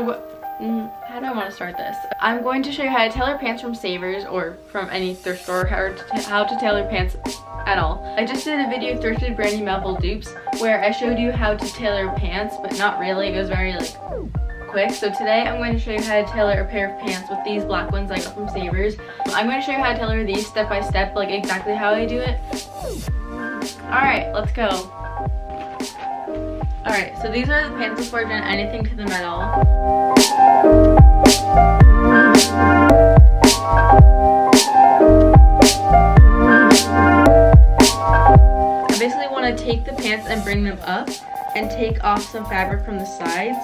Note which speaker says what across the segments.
Speaker 1: how do I want to start this? I'm going to show you how to tailor pants from Savers or from any thrift store, how to tailor pants at all. I just did a video, Thrifted Brandy Melville Dupes, where I showed you how to tailor pants, but not really. It was very like quick. So today I'm going to show you how to tailor a pair of pants with these black ones I got from Savers. I'm going to show you how to tailor these step by step, like exactly how I do it. Alright, let's go. Alright, so these are the pants before I've done anything to them at all. I basically want to take the pants and bring them up and take off some fabric from the sides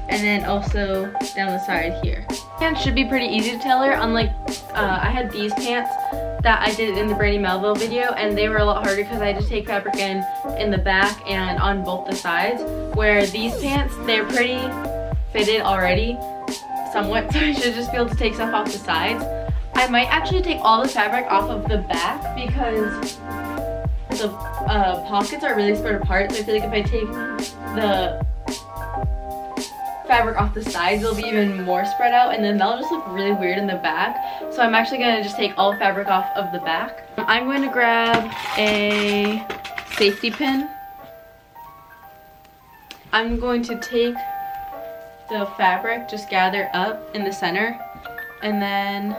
Speaker 1: and then also down the side here. Pants should be pretty easy to tailor, unlike I had these pants that I did in the Brandy Melville video, and they were a lot harder because I had to take fabric in the back and on both the sides, where these pants, they're pretty fitted already, somewhat, so I should just be able to take stuff off the sides. I might actually take all the fabric off of the back because the pockets are really spread apart, so I feel like if I take the fabric off the sides, it'll be even more spread out, and then that'll just look really weird in the back. So I'm actually going to just take all the fabric off of the back. I'm going to grab a safety pin. I'm going to take the fabric just gathered up in the center, and then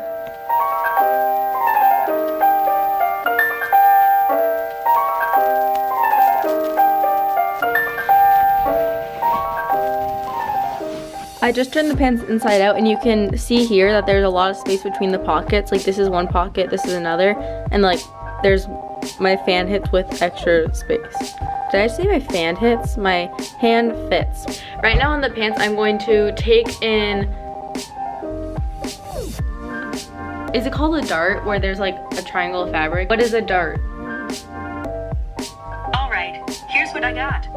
Speaker 1: I just turned the pants inside out, and you can see here that there's a lot of space between the pockets. Like this is one pocket, this is another, and like there's my fan hits with extra space. Did I say my fan hits? My hand fits. Right now on the pants, I'm going to take in, is it called a dart, where there's like a triangle of fabric? What is a dart?
Speaker 2: Alright, here's what I got.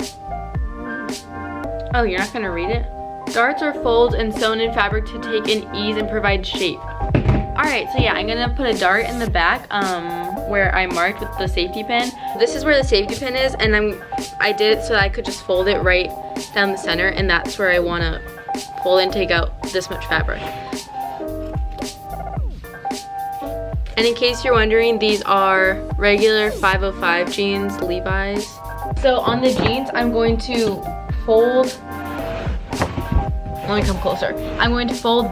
Speaker 1: Oh, you're not gonna read it? Darts are folds and sewn in fabric to take in ease and provide shape. Alright, so yeah, I'm gonna put a dart in the back where I marked with the safety pin. This is where the safety pin is, and I did it so that I could just fold it right down the center, and that's where I wanna fold and take out this much fabric. And in case you're wondering, these are regular 505 jeans, Levi's. So on the jeans, I'm going to fold, let me come closer. I'm going to fold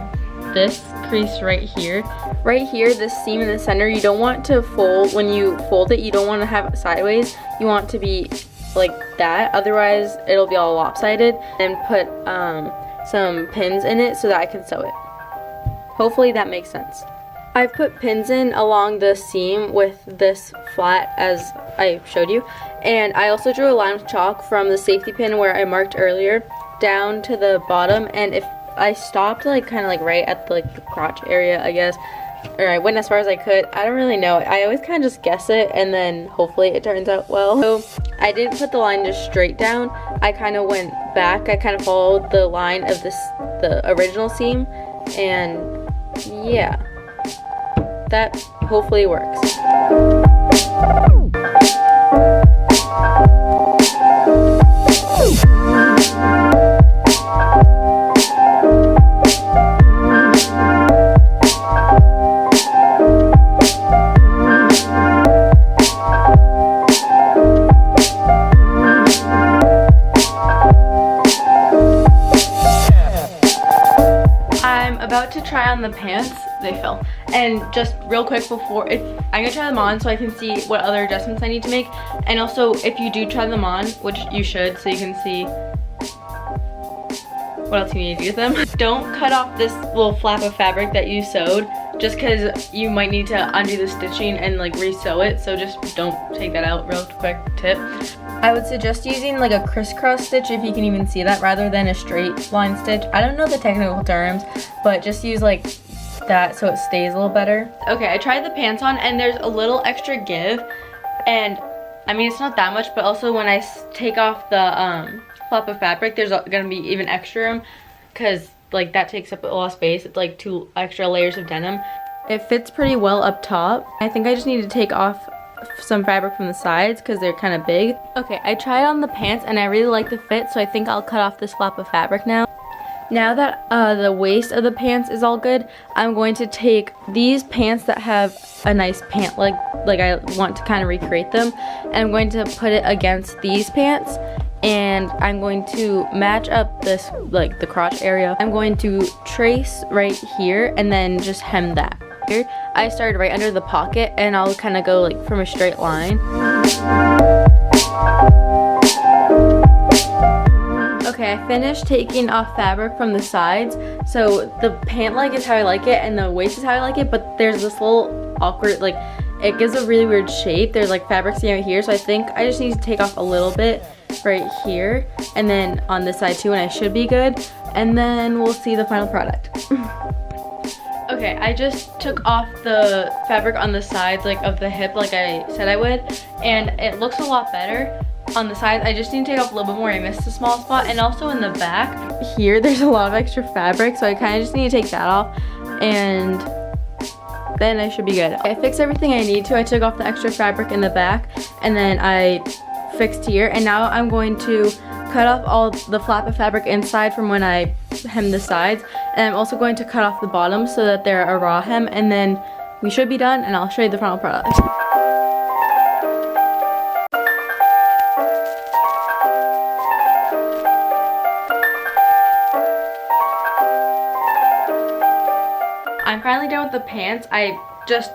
Speaker 1: this crease right here. Right here, this seam in the center, you don't want to fold, when you fold it, you don't want to have it sideways. You want to be like that, otherwise it'll be all lopsided. And put some pins in it so that I can sew it. Hopefully that makes sense. I've put pins in along the seam with this flat as I showed you. And I also drew a line with chalk from the safety pin where I marked earlier down to the bottom, and if I stopped like kind of like right at the, like the crotch area, I guess, or I went as far as I could. I don't really know. I always kind of just guess it, and then hopefully it turns out well. So I didn't put the line just straight down. I kind of went back. I kind of followed the line of the original seam, and yeah, that hopefully works. About to try on the pants. They fell. And just real quick before, I'm gonna try them on so I can see what other adjustments I need to make. And also, if you do try them on, which you should, so you can see what else you need to do with them. Don't cut off this little flap of fabric that you sewed, just because you might need to undo the stitching and like re-sew it. So just don't take that out. Real quick tip. I would suggest using like a crisscross stitch, if you can even see that, rather than a straight line stitch. I don't know the technical terms, but just use like that so it stays a little better. Okay, I tried the pants on, and there's a little extra give, and I mean it's not that much, but also when I take off the flap of fabric, there's gonna be even extra room, because like that takes up a lot of space. It's like 2 extra layers of denim. It fits pretty well up top. I think I just need to take off some fabric from the sides because they're kind of big. Okay, I tried on the pants and I really like the fit, so I think I'll cut off this flap of fabric now. Now that the waist of the pants is all good, I'm going to take these pants that have a nice pant leg, like I want to kind of recreate them, and I'm going to put it against these pants, and I'm going to match up this, like the crotch area. I'm going to trace right here and then just hem that. Here, I started right under the pocket, and I'll kind of go like from a straight line. Okay, I finished taking off fabric from the sides. So the pant leg is how I like it and the waist is how I like it, but there's this little awkward, like, it gives a really weird shape. There's like fabric sitting right here, so I think I just need to take off a little bit right here and then on this side too, and I should be good. And then we'll see the final product. Okay, I just took off the fabric on the sides, like of the hip, like I said I would, and it looks a lot better. On the sides, I just need to take off a little bit more. I missed a small spot, and also in the back here there's a lot of extra fabric, so I kind of just need to take that off, and then I should be good. I fixed everything I need to. I took off the extra fabric in the back, and then I fixed here, and now I'm going to cut off all the flap of fabric inside from when I hem the sides, and I'm also going to cut off the bottoms so that they're a raw hem, and then we should be done, and I'll show you the final product. I'm finally done with the pants. I just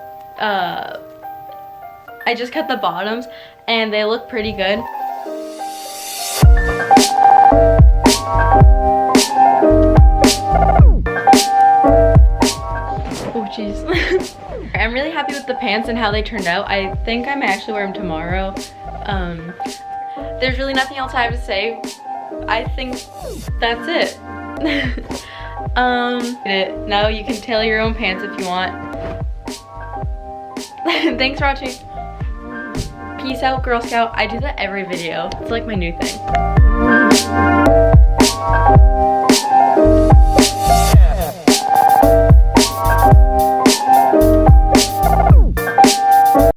Speaker 1: cut the bottoms and they look pretty good. Oh jeez. I'm really happy with the pants and how they turned out. I think I might actually wear them tomorrow. There's really nothing else I have to say. I think that's it. Now you can tailor your own pants if you want. Thanks for watching. Peace out, Girl Scout. I do that every video. It's like my new thing.